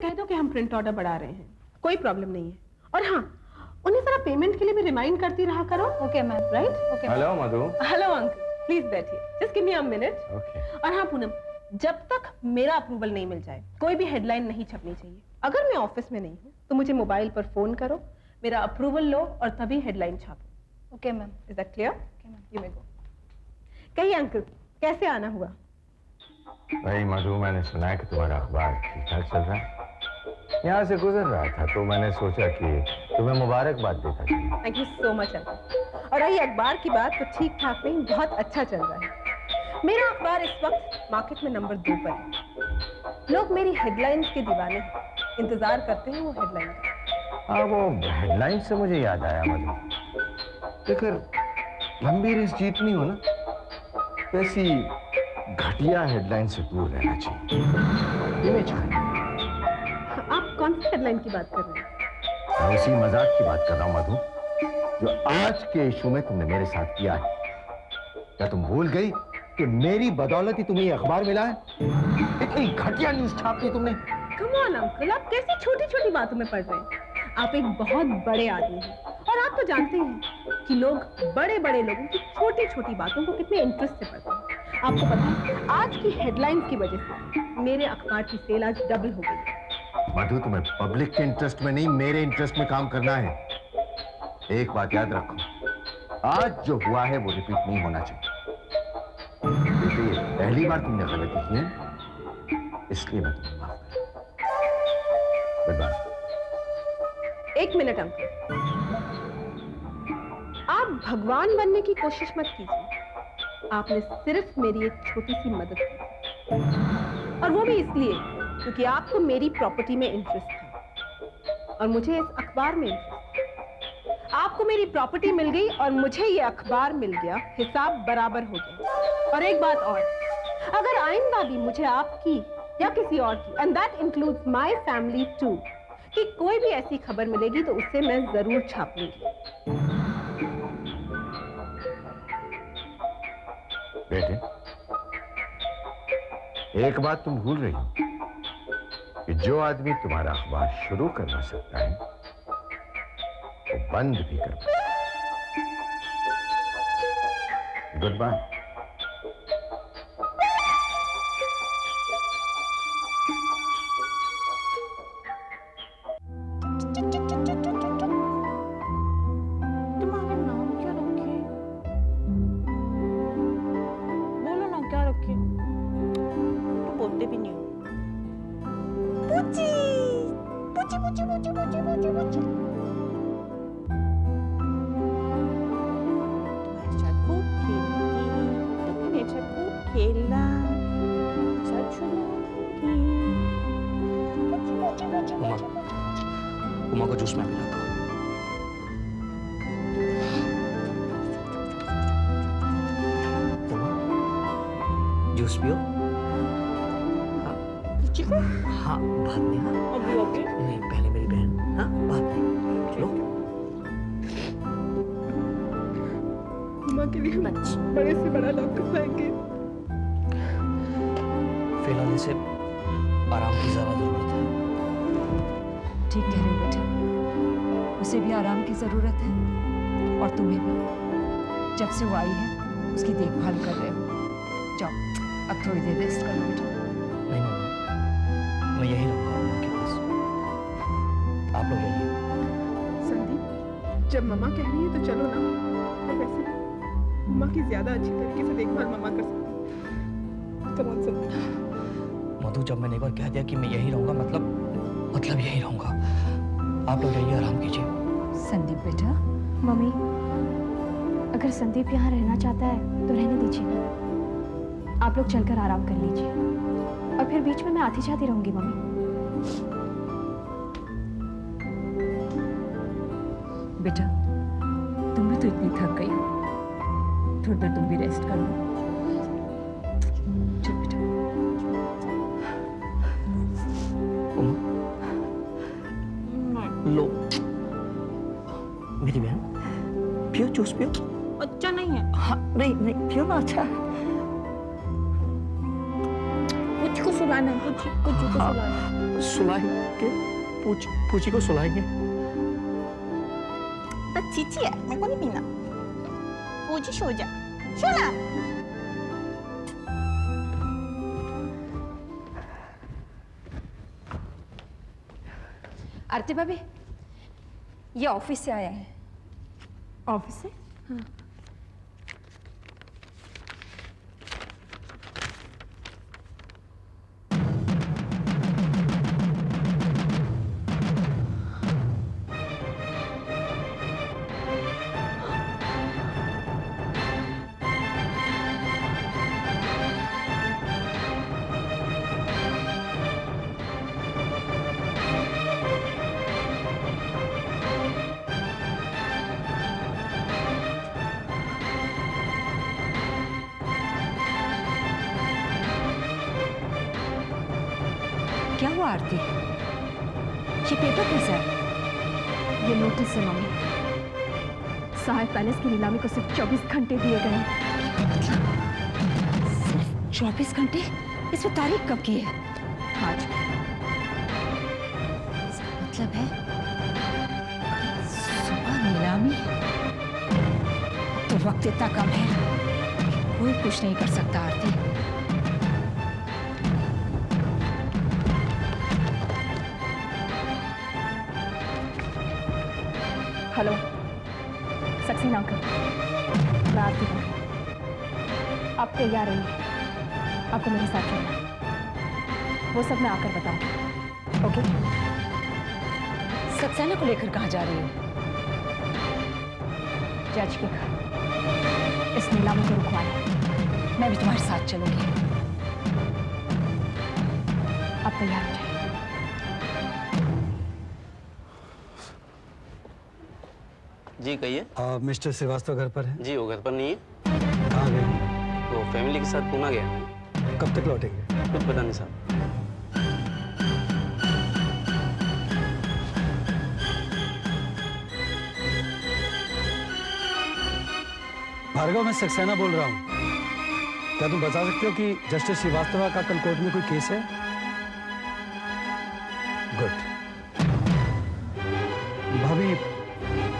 कह दो कि हम प्रिंट ऑर्डर बढ़ा रहे हैं, कोई प्रॉब्लम नहीं है। और हाँ, उन्हें जरा पेमेंट के लिए भी रिमाइंड करती रहा करो। Okay ma'am, right? Okay. Hello Madhu. Hello uncle, please बैठिए, just give me a minute. Okay. और हाँ पूनम, जब तक मेरा अप्रूवल नहीं मिल जाए कोई भी हेडलाइन नहीं छपनी चाहिए। अगर मैं ऑफिस में नहीं हूँ तो मुझे मोबाइल पर फोन करो, मेरा अप्रूवल लो और तभी हेडलाइन छापो। Okay ma'am. Is that clear? Okay ma'am. You may go. कहिए अंकल, कैसे आना हुआ? भाई मधु, मैंने सुना है कि तुम्हारा अखबार ठीक ठाक चल रहा है। यहाँ से गुजर रहा था तो मैंने सोचा कि तुम्हें मुबारकबाद देता चलूं। Thank you so much uncle. और रही अखबार की बात, तो ठीक ठाक नहीं, बहुत अच्छा चल रहा है। मेरा अखबार इस वक्त मार्केट में नंबर 2 पर है। लोग मेरी हेडलाइंस के दीवाने हैं, इंतजार करते हैं वो हेडलाइन का। हाँ, वो हेडलाइन से मुझे याद आया मधु, देखकर लंबी रेस जीतनी हो ना, वैसी घटिया हेडलाइन से दूर रहना चाहिए। इमेज खराब। आप कौन सी हेडलाइन की बात कर रहे हैं? मैं उसी मजाक की बात कर रहा हूँ मधु, जो आज के इशू में तुमने मेरे साथ किया है। क्या तुम भूल गई कि मेरी बदौलत ही तुम्हें ये अखबार मिला है? इतनी घटिया न्यूज छाप दी तुमने। कम ऑन अंकल, आप कैसी छोटी छोटी बातों में पड़ रहे हैं? आप एक बहुत बड़े आदमी हैं और आप तो जानते हैं कि लोग बड़े बड़े लोगों की छोटी छोटी बातों को कितने इंटरेस्ट से पढ़ते हैं। आपको पता है, आज की हेडलाइंस की वजह से मेरे अखबार की सेल आज डबल हो गई। मधु, तुम्हें पब्लिक के इंटरेस्ट में नहीं, मेरे इंटरेस्ट में काम करना है। एक बात याद रखो, आज जो हुआ है वो रिपीट नहीं होना चाहिए। क्योंकि पहली बार तुमने गलती की है, इसलिए मैं तुम्हें माफ कर। Good bye. एक मिनट अंकल, आप भगवान बनने की कोशिश मत कीजिए। आपने सिर्फ मेरी एक छोटी सी मदद की, और वो भी इसलिए क्योंकि आपको मेरी प्रॉपर्टी में इंटरेस्ट था और मुझे इस अखबार में इंटरेस्ट था। आपको मेरी प्रॉपर्टी मिल गई और मुझे ये अखबार मिल गया, हिसाब बराबर हो गया। और एक बात और, अगर आइंदा भी मुझे आपकी या किसी और की, and that includes my family too, कि कोई भी ऐसी खबर मिलेगी तो उसे मैं जरूर छापूंगी। बेटे, एक बात तुम भूल रही हो कि जो आदमी तुम्हारा अखबार शुरू करवा सकता है वो बंद भी कर सकता है। Good bye. तुम्हारा नाम क्या रखे? बोलो ना, क्या रखे? तो बोलते भी नहीं हो। पूची पूची पूची पूची पूची पूची पूची। तुम्हारे साथ खूब खेलूंगी, तुम मेरे साथ खूब खेलना, साथ छुड़ूंगी। पूची पूची पूची पूची। उमा को जूस में पिलाता हूँ। उमा, जूस पियो। हाँ, बाद में। हाँ, अभी ओके? नहीं, पहले मेरी बहन। हाँ, बाद में। लो। माँ के लिए बड़े से बड़ा लॉकर पाएंगे। फिलहाल इसे आराम की ज्यादा जरूरत है। ठीक कह रहे हो बेटा, उसे भी आराम की जरूरत है और तुम्हें भी। जब से वो आई है उसकी देखभाल कर रहे हो। जाओ, अब थोड़ी देर रेस्ट करो बेटा। नहीं मामा, मैं यही रहूंगा उमा के पास। आप लोग जाइए। संदीप, जब मम्मा कह रही है तो चलो ना। और वैसे भी मम्मा की ज्यादा अच्छी तरीके से देखभाल मम्मा कर सकती है। Come on Sandeep. मधु, जब मैंने एक बार कह दिया कि मैं यही रहूंगा, मतलब यही रहूंगा। आप लोग जाइए, आराम कीजिए। संदीप बेटा। मम्मी, अगर संदीप यहाँ रहना चाहता है तो रहने दीजिए ना। आप लोग चलकर आराम कर लीजिए और फिर बीच में मैं आती जाती रहूंगी मम्मी। बेटा, तुम भी तो इतनी थक गई हो, थोड़ी देर तुम भी रेस्ट कर लो। चल बेटा। उमा, लो। मेरी बहन, पियो, जूस पियो। अच्छा नहीं है। हाँ, नहीं नहीं, पियो ना, अच्छा है। मुझको सुलाना है, पुच्ची को सुलाना है। सुलाएंगे, पूछी को सुलाएंगे। चीची है, मेरे को नहीं पीना। पूछी सो जा, सो ना। आरती भाभी, ये ऑफिस से आया है। ऑफिस से? हाँ। क्या हुआ आरती? ये पेपर कैसा है? ये नोटिस है मम्मी, साहेब पैलेस की नीलामी को सिर्फ 24 घंटे दिए गए हैं। सिर्फ 24 घंटे? इसमें तारीख कब की है? आज। इसका मतलब है सुबह नीलामी। तो वक्त इतना कम है कि कोई कुछ नहीं कर सकता आरती। हेलो सक्सेना अंकल, मैं आरती हूँ। आप तैयार रहिए, आपको मेरे साथ चलना है। वो सब मैं आकर बताऊंगी। ओके? सक्सेना को लेकर कहाँ जा रही हो? जज के घर इस नीलामी को रुकवाना। मैं भी तुम्हारे साथ चलूंगी। आप तैयार हो जाइए। जी कहिए। मिस्टर श्रीवास्तव घर पर है? जी वो घर पर नहीं है। कहाँ गए हैं? वो फैमिली के साथ पूना गया। कब तक लौटेंगे? कुछ पता नहीं साहब। भार्गव, मैं सक्सेना बोल रहा हूँ। क्या तुम बता सकते हो कि जस्टिस श्रीवास्तव का कल कोर्ट में कोई केस है? गुड। भाभी,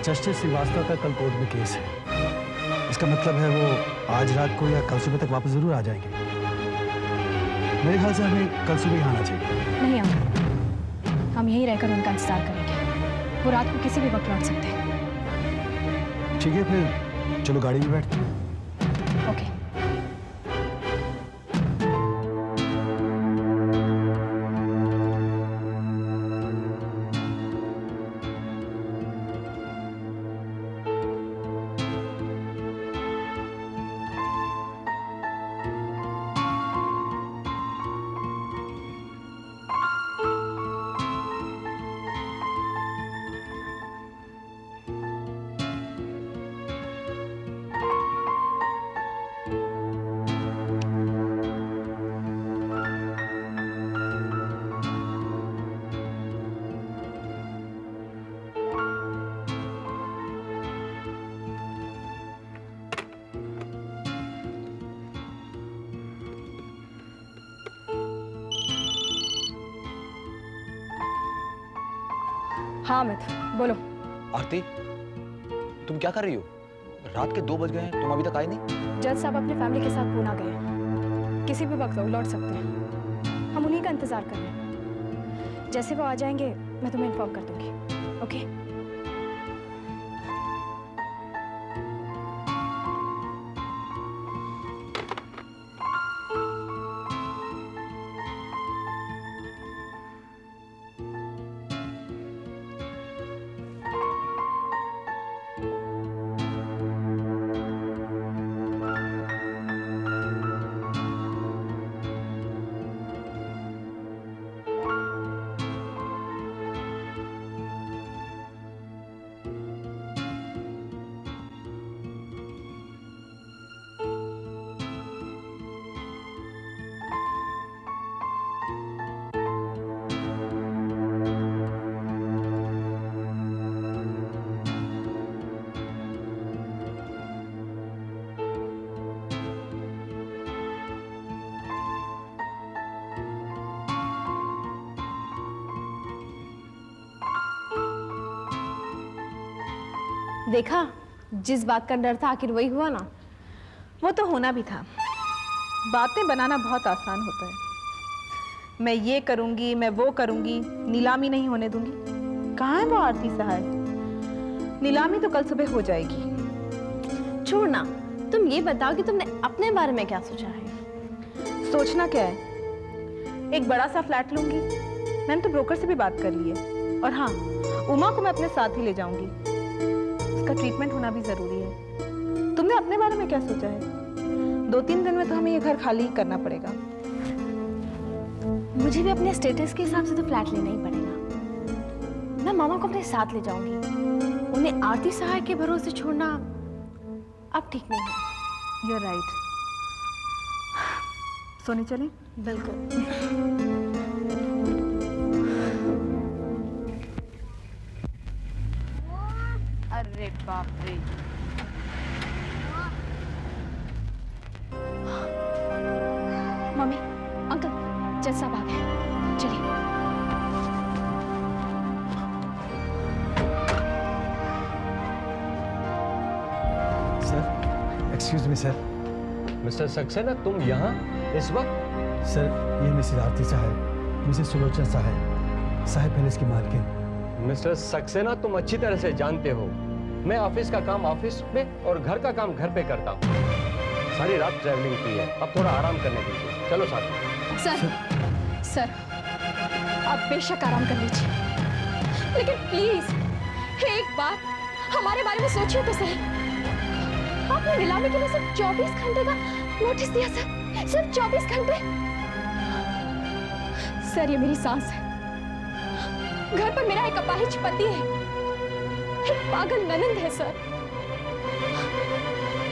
जस्टिस श्रीवास्तव का कल कोर्ट में केस है। इसका मतलब है वो आज रात को या कल सुबह तक वापस जरूर आ जाएंगे। मेरे ख्याल से हमें कल सुबह ही आना चाहिए। नहीं अंकल, हम यहीं रहकर उनका इंतजार करेंगे। वो रात को किसी भी वक्त लौट सकते हैं। ठीक है, फिर चलो गाड़ी में बैठते हैं। ओके। हाँ अमित, बोलो। आरती, तुम क्या कर रही हो? रात के 2 बज गए हैं, तुम अभी तक आई नहीं? जज साहब अपने फैमिली के साथ पूना गए हैं। किसी भी वक्त लौट सकते हैं। हम उन्हीं का इंतजार कर रहे हैं। जैसे वो आ जाएंगे मैं तुम्हें इन्फॉर्म कर दूंगी। ओके? देखा, जिस बात का डर था आखिर वही हुआ ना। वो तो होना भी था। बातें बनाना बहुत आसान होता है। मैं ये करूंगी, मैं वो करूंगी, नीलामी नहीं होने दूंगी। कहाँ है वो आरती सहाय? नीलामी तो कल सुबह हो जाएगी। छोड़ना, तुम ये बताओ कि तुमने अपने बारे में क्या सोचा है? सोचना क्या है, एक बड़ा सा फ्लैट लूंगी। मैंने तो ब्रोकर से भी बात कर ली है। और हाँ, उमा को मैं अपने साथ ही ले जाऊंगी। उसका ट्रीटमेंट होना भी जरूरी है। तुमने अपने बारे में क्या सोचा है? 2-3 दिन में तो हमें ये घर खाली ही करना पड़ेगा। मुझे भी अपने स्टेटस के हिसाब से तो फ्लैट लेना ही पड़ेगा। मैं मामा को अपने साथ ले जाऊंगी। उन्हें आरती सहाय के भरोसे छोड़ना अब ठीक नहीं है। You're right. सोने चलें? बिल्कुल। अरे बाप रे, मम्मी, अंकल, जज साहब आ गए। चलिए। Sir, excuse me sir. Mister Saxena, तुम यहाँ इस वक्त? सर, ये मिसेस आरती सहाय, मिसेस सुलोचना सहाय, सहाय पैलेस की मालकिन। मिस्टर सक्सेना, तुम अच्छी तरह से जानते हो मैं ऑफिस का काम ऑफिस में और घर का काम घर पे करता हूँ। सारी रात ट्रैवलिंग की है, अब थोड़ा आराम करने दीजिए। चलो साथ में। सर, आप बेशक आराम कर लीजिए, लेकिन प्लीज एक बार हमारे बारे में सोचिए तो सही। आपने नीलामी के लिए सिर्फ 24 घंटे का नोटिस दिया सर, सिर्फ 24 घंटे। सर, ये मेरी सांस है। घर पर मेरा एक अपाहिज पति है, एक पागल ननंद है सर,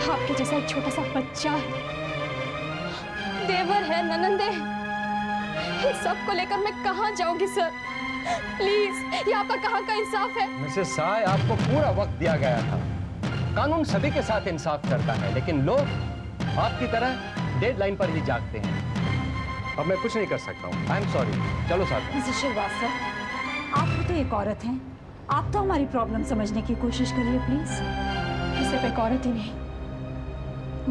आपके जैसा एक छोटा सा बच्चा है, देवर है, ननंदे हैं। इन सब को लेकर मैं कहां जाऊंगी सर? प्लीज, ये आपका कहां का इंसाफ है? मिसेस साय, आपको पूरा वक्त दिया गया था। कानून सभी के साथ इंसाफ करता है, लेकिन लोग आपकी तरह डेडलाइन पर ही जागते हैं। अब मैं कुछ नहीं कर सकता हूँ। I am sorry. चलो साथ में। मिसेस श्रीवास्तव, आप भी तो एक औरत हैं, आप तो हमारी प्रॉब्लम समझने की कोशिश करिए प्लीज। ये सिर्फ एक औरत ही नहीं,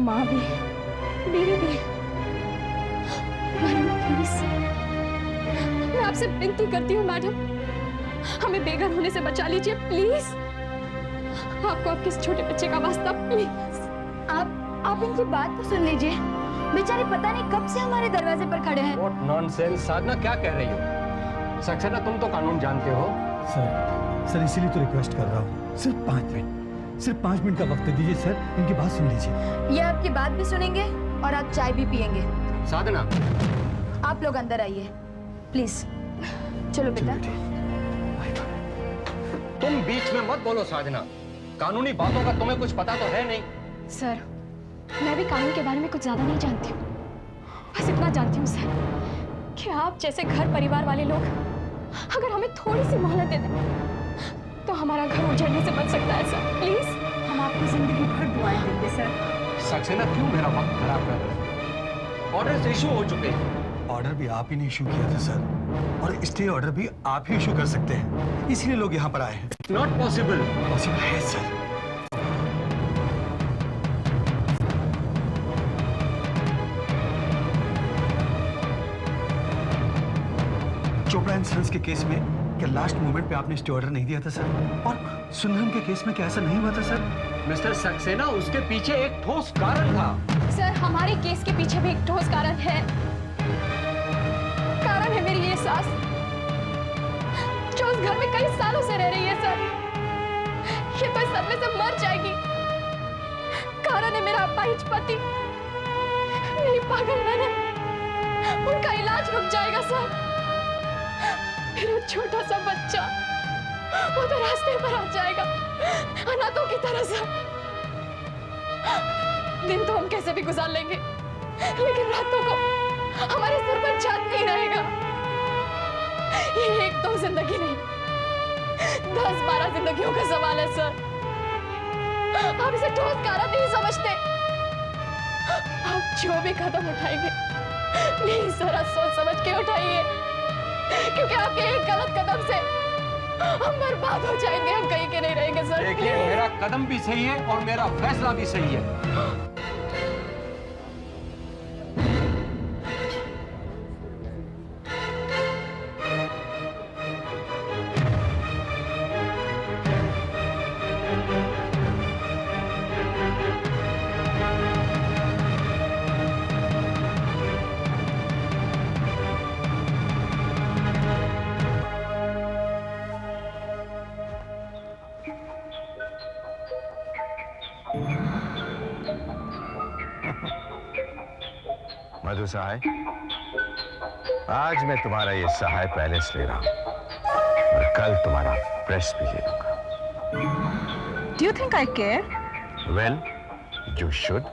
माँ भी है, बीवी भी है। मैडम प्लीज, मैं आपसे विनती करती हूँ मैडम, हमें बेघर होने से बचा लीजिए प्लीज। आपको आपके इस छोटे बच्चे का वास्ता प्लीज। आप इनकी बात तो सुन लीजिए, बेचारे पता नहीं कब से हमारे दरवाजे पर खड़े हैं। What nonsense, साधना क्या कह रही हो? सक्सेना, तुम तो कानून जानते हो। सर, इसीलिए तो रिक्वेस्ट कर रहा हूँ, सिर्फ 5 मिनट, सिर्फ 5 मिनट का वक्त दे दीजिए सर, इनकी बात सुन लीजिए। ये आपकी बात भी सुनेंगे और आप चाय भी पियेंगे। साधना, आप लोग अंदर आइए प्लीज। चलो बेटा। तुम बीच में मत बोलो साधना, कानूनी बातों का तुम्हें कुछ पता तो है नहीं। सर, मैं भी कानून के बारे में कुछ ज्यादा नहीं जानती हूँ। बस इतना जानती हूँ सर कि आप जैसे घर परिवार वाले लोग अगर हमें थोड़ी सी मोहलत दे दें तो हमारा घर उजड़ने से बच सकता है सर। प्लीज, हम आपकी जिंदगी भर दुआएं देंगे सर। सक्सेना, क्यों मेरा वक्त खराब कर रहे हो? ऑर्डर इशू हो चुके हैं। ऑर्डर भी आप ही ने इशू किया था सर, और स्टे ऑर्डर भी आप ही इशू कर सकते हैं, इसीलिए लोग यहाँ पर आए हैं। Not possible. पॉसिबल है सर। चोपड़ा एंड सन्स के केस में क्या लास्ट मोमेंट पे आपने स्टे ऑर्डर नहीं दिया था सर? और सुंदरम के केस में क्या ऐसा नहीं हुआ था सर? मिस्टर सक्सेना, उसके पीछे एक ठोस कारण था। सर, हमारे केस के पीछे भी एक ठोस कारण है। कारण है मेरी ये सास, जो उस घर में कई सालों से रह रही है सर। ये तो इस सदमे से मर जाएगी। कारण है मेरा अपाहिज पति, मेरी पागल ननद, उनका इलाज रुक जाएगा सर। मेरा छोटा सा बच्चा वो तो रास्ते पर आ जाएगा अनाथों की तरह से। दिन तो हम कैसे भी गुजार लेंगे, लेकिन रातों को हमारे सर पर छत नहीं रहेगा। ये 1-2 जिंदगी नहीं, 10-12 जिंदगियों का सवाल है सर। आप इसे ठोस कारण नहीं समझते। आप जो भी कदम उठाएंगे प्लीज जरा सोच समझ के उठाइए, क्योंकि आपके एक गलत कदम से हम बर्बाद हो जाएंगे, हम कहीं के नहीं रहेंगे सर। अंकल देखिए, मेरा कदम भी सही है और मेरा फैसला भी सही है। मधु सहाय, आज मैं तुम्हारा ये सहाय पैलेस ले रहा हूं और कल तुम्हारा प्रेस भी ले लूंगा। Do you think I care? Well, you should.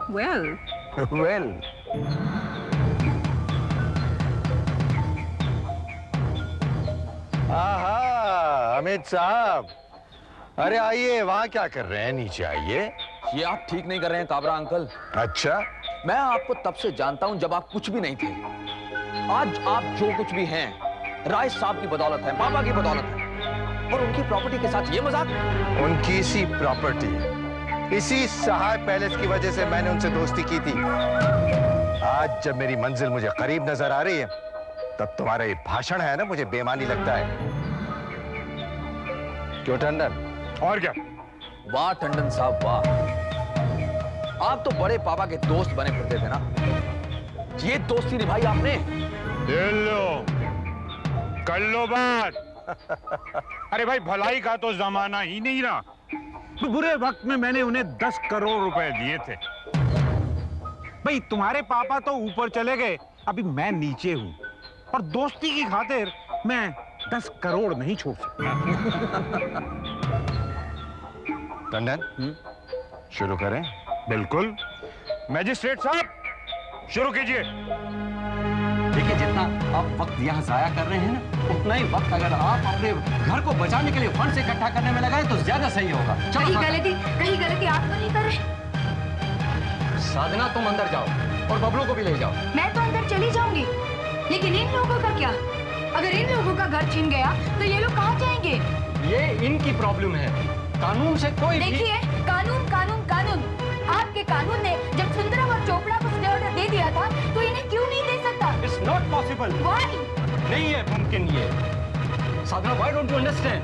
Well, Well. आहा, अमित साहब, अरे आइए, वहां क्या कर रहे हैं? नीचे आइए। ये आप ठीक नहीं कर रहे हैं काबरा अंकल। अच्छा, मैं आपको तब से जानता हूं जब आप कुछ भी नहीं थे। आज आप जो कुछ भी हैं, राय साहब की बदौलत है, पापा की बदौलत है। और उनकी प्रॉपर्टी के साथ ये मजाक। उनकी सी प्रॉपर्टी, इसी सहाय पैलेस की वजह से मैंने उनसे दोस्ती की थी। आज जब मेरी मंजिल मुझे करीब नजर आ रही है, तब तुम्हारा ये भाषण है ना, मुझे बेमानी लगता है। क्यों टंडन? और क्या? वाह टंडन साहब वाह, आप तो बड़े पापा के दोस्त बने फिरते थे ना। ये दोस्ती निभाई आपने। लो, कर लो बात। अरे भाई, भलाई का तो जमाना ही नहीं रहा। तो बुरे वक्त में मैंने उन्हें 10 करोड़ रुपए दिए थे। भाई तुम्हारे पापा तो ऊपर चले गए, अभी मैं नीचे हूं, और दोस्ती की खातिर मैं 10 करोड़ नहीं छोड़ सकता। टंडन, शुरू करें? बिल्कुल। मैजिस्ट्रेट साहब, शुरू कीजिए। देखिए, जितना आप वक्त यहाँ जाया कर रहे हैं ना, उतना ही वक्त अगर आप अपने घर को बचाने के लिए फंड से इकट्ठा करने में लगाएं तो ज्यादा सही होगा। कहीं गलती आप तो नहीं कर रहे। साधना, तुम अंदर जाओ और बबलू को भी ले जाओ। मैं तो अंदर चली जाऊंगी, लेकिन इन लोगों का क्या? अगर इन लोगों का घर छिन गया तो ये लोग कहाँ जाएंगे? ये इनकी प्रॉब्लम है, कानून से कोई भी... देखिए, कानून कानून कानून। आपके कानून ने जब सुंदरम और चोपड़ा को स्टे ऑर्डर दे दिया था, तो इन्हें क्यों नहीं दे सकता? It's not possible. Why? नहीं है मुमकिन ये। साधना, व्हाई डोंट यू अंडरस्टैंड?